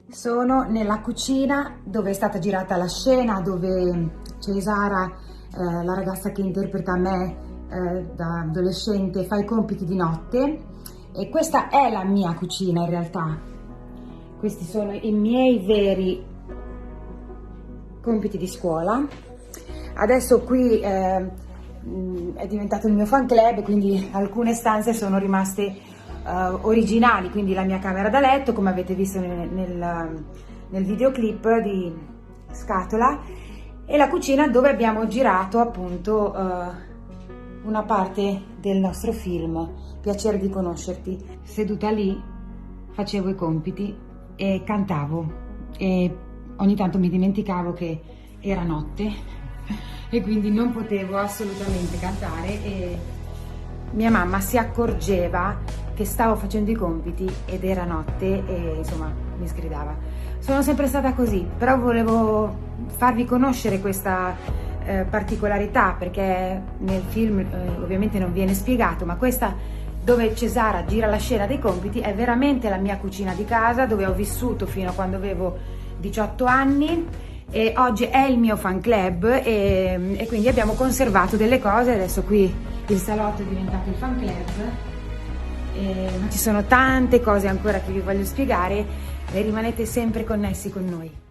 Sono nella cucina dove è stata girata la scena, dove Cesara, la ragazza che interpreta me da adolescente, fa i compiti di notte, e questa è la mia cucina in realtà. Questi sono i miei veri compiti di scuola. Adesso qui è diventato il mio fan club, quindi alcune stanze sono rimaste originali, quindi la mia camera da letto, come avete visto nel videoclip di Scatola, e la cucina dove abbiamo girato appunto una parte del nostro film Piacere di conoscerti. Seduta lì facevo i compiti e cantavo, e ogni tanto mi dimenticavo che era notte e quindi non potevo assolutamente cantare, e mia mamma si accorgeva che stavo facendo i compiti ed era notte e insomma mi sgridava. Sono sempre stata così, però volevo farvi conoscere questa particolarità, perché nel film ovviamente non viene spiegato, ma questa dove Cesara gira la scena dei compiti è veramente la mia cucina di casa, dove ho vissuto fino a quando avevo 18 anni, e oggi è il mio fan club, e quindi abbiamo conservato delle cose. Adesso qui il salotto è diventato il fan club, ma ci sono tante cose ancora che vi voglio spiegare, e rimanete sempre connessi con noi.